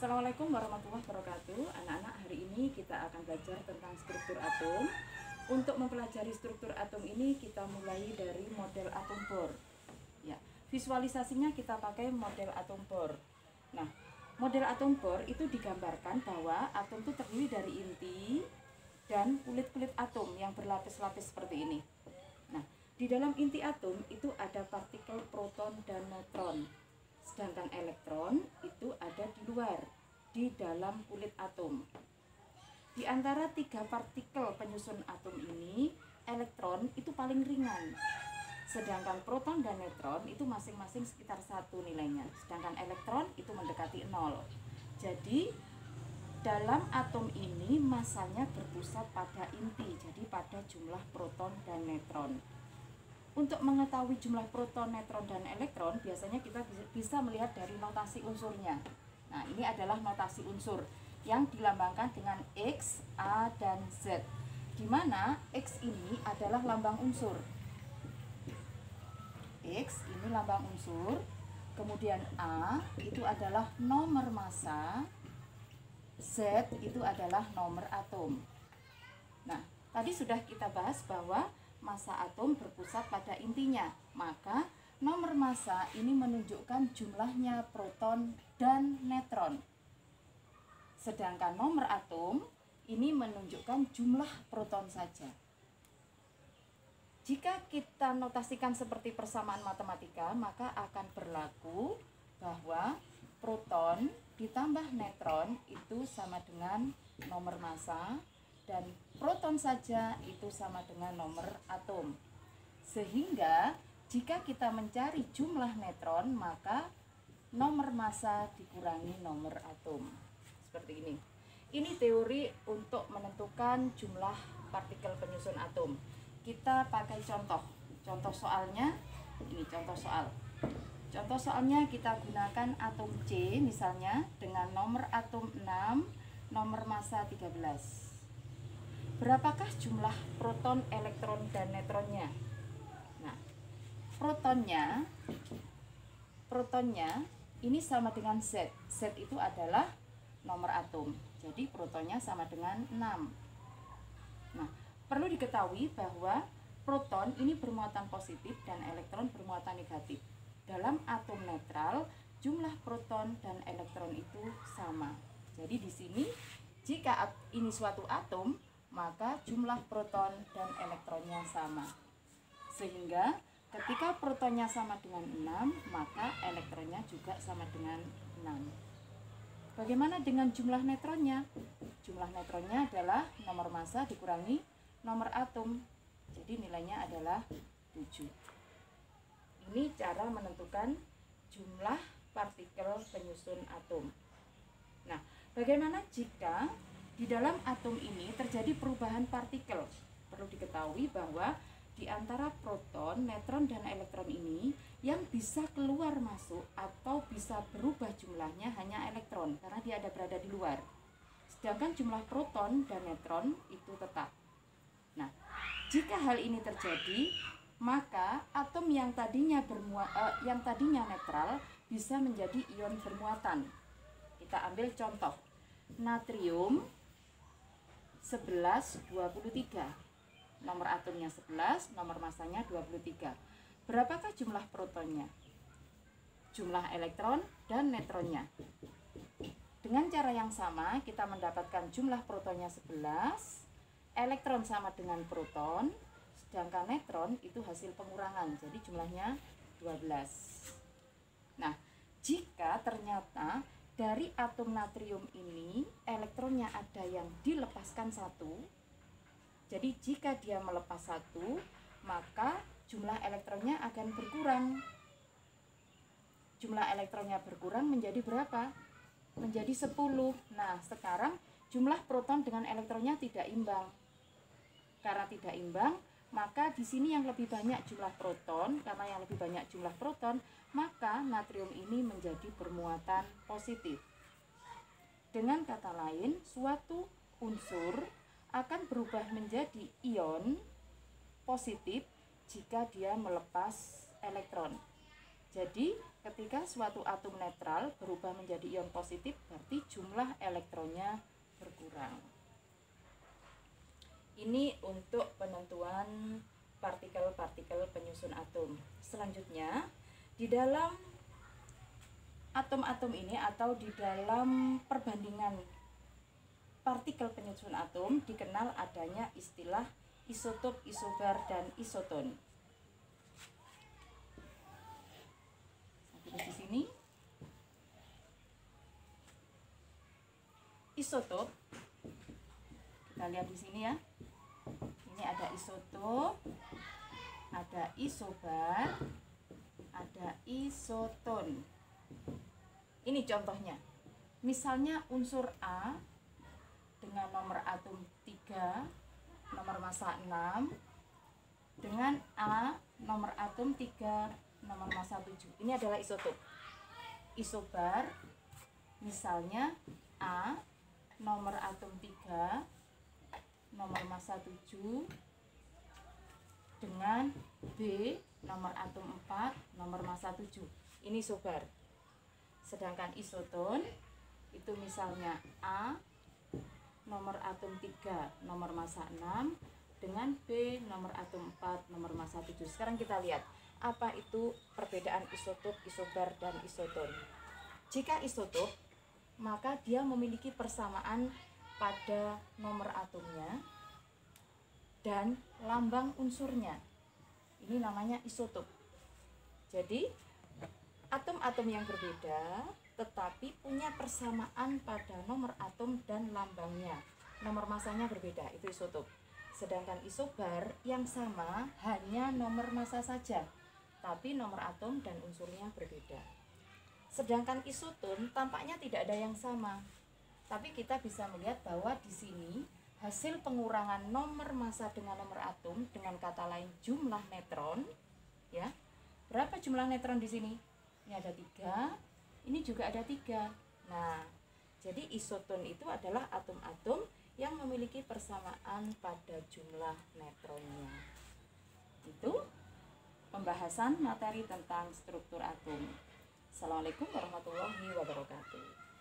Assalamualaikum warahmatullahi wabarakatuh. Anak-anak, hari ini kita akan belajar tentang struktur atom. Untuk mempelajari struktur atom ini kita mulai dari model atom Bohr. Ya, visualisasinya kita pakai model atom Bohr. Nah, model atom Bohr itu digambarkan bahwa atom itu terdiri dari inti dan kulit-kulit atom yang berlapis-lapis seperti ini. Nah, di dalam inti atom itu ada partikel proton dan neutron. Sedangkan elektron itu ada di luar, di dalam kulit atom. Di antara tiga partikel penyusun atom ini, elektron itu paling ringan. Sedangkan proton dan neutron itu masing-masing sekitar 1 nilainya. Sedangkan elektron itu mendekati 0. Jadi, dalam atom ini masanya berpusat pada inti, jadi pada jumlah proton dan neutron. Untuk mengetahui jumlah proton, neutron, dan elektron, biasanya kita bisa melihat dari notasi unsurnya. Nah, ini adalah notasi unsur yang dilambangkan dengan X, A, dan Z. Di mana X ini adalah lambang unsur. X ini lambang unsur. Kemudian A itu adalah nomor massa. Z itu adalah nomor atom. Nah, tadi sudah kita bahas bahwa massa atom berpusat pada intinya, maka nomor massa ini menunjukkan jumlahnya proton dan neutron. Sedangkan nomor atom ini menunjukkan jumlah proton saja. Jika kita notasikan seperti persamaan matematika, maka akan berlaku bahwa proton ditambah neutron itu sama dengan nomor massa, dan proton saja itu sama dengan nomor atom. Sehingga jika kita mencari jumlah neutron, maka nomor massa dikurangi nomor atom. Seperti ini. Ini teori untuk menentukan jumlah partikel penyusun atom. Kita pakai contoh. Contoh soalnya, ini contoh soal. Contoh soalnya kita gunakan atom C misalnya dengan nomor atom 6, nomor massa 13. Berapakah jumlah proton, elektron, dan neutronnya? Nah, protonnya ini sama dengan Z. Z itu adalah nomor atom. Jadi protonnya sama dengan 6. Nah, perlu diketahui bahwa proton ini bermuatan positif dan elektron bermuatan negatif. Dalam atom netral, jumlah proton dan elektron itu sama. Jadi di sini jika ini suatu atom, maka jumlah proton dan elektronnya sama. Sehingga ketika protonnya sama dengan 6, maka elektronnya juga sama dengan 6. Bagaimana dengan jumlah neutronnya? Jumlah neutronnya adalah nomor massa dikurangi nomor atom. Jadi nilainya adalah 7. Ini cara menentukan jumlah partikel penyusun atom. Nah, bagaimana jika di dalam atom ini terjadi perubahan partikel? Perlu diketahui bahwa di antara proton, neutron, dan elektron ini yang bisa keluar masuk atau bisa berubah jumlahnya hanya elektron karena dia ada berada di luar. Sedangkan jumlah proton dan neutron itu tetap. Nah, jika hal ini terjadi, maka atom yang tadinya netral bisa menjadi ion bermuatan. Kita ambil contoh. Natrium 1123. Nomor atomnya 11, nomor massanya 23. Berapakah jumlah protonnya? Jumlah elektron dan neutronnya. Dengan cara yang sama, kita mendapatkan jumlah protonnya 11, elektron sama dengan proton, sedangkan neutron itu hasil pengurangan, jadi jumlahnya 12. Nah, jika ternyata dari atom natrium ini elektronnya ada yang dilepaskan 1, jadi jika dia melepas 1, maka jumlah elektronnya akan berkurang. Jumlah elektronnya berkurang menjadi berapa? Menjadi 10. Nah, sekarang jumlah proton dengan elektronnya tidak imbang. Karena tidak imbang, maka di sini yang lebih banyak jumlah proton. Karena yang lebih banyak jumlah proton, maka natrium ini menjadi bermuatan positif. Dengan kata lain, suatu unsur akan berubah menjadi ion positif jika dia melepas elektron. Jadi Ketika suatu atom netral berubah menjadi ion positif, berarti jumlah elektronnya berkurang. Ini untuk penentuan partikel-partikel penyusun atom. Selanjutnya, di dalam atom-atom ini atau di dalam perbandingan partikel penyusun atom dikenal adanya istilah isotop, isobar, dan isoton. Di sini isotop, kita lihat di sini ya. Ini ada isotop, ada isobar, ada isoton. Ini contohnya. Misalnya unsur A dengan nomor atom 3, nomor massa 6, dengan A nomor atom 3, nomor massa 7. Ini adalah isotop. Isobar, misalnya A nomor atom 3, nomor massa 7, dengan B nomor atom 4, nomor massa 7. Ini isobar. Sedangkan isoton itu misalnya A nomor atom 3, nomor massa 6, dengan B nomor atom 4, nomor massa 7. Sekarang kita lihat apa itu perbedaan isotop, isobar, dan isoton. Jika isotop, maka dia memiliki persamaan pada nomor atomnya dan lambang unsurnya. Ini namanya isotop. Jadi, atom-atom yang berbeda tetapi punya persamaan pada nomor atom dan lambangnya. Nomor masanya berbeda, itu isotop. Sedangkan isobar yang sama hanya nomor massa saja, tapi nomor atom dan unsurnya berbeda. Sedangkan isoton tampaknya tidak ada yang sama. Tapi kita bisa melihat bahwa di sini hasil pengurangan nomor massa dengan nomor atom, dengan kata lain jumlah neutron, ya. Berapa jumlah neutron di sini? Ini ada 3, ini juga ada 3. Nah, jadi isoton itu adalah atom-atom yang memiliki persamaan pada jumlah neutronnya. Itu pembahasan materi tentang struktur atom. Assalamualaikum warahmatullahi wabarakatuh.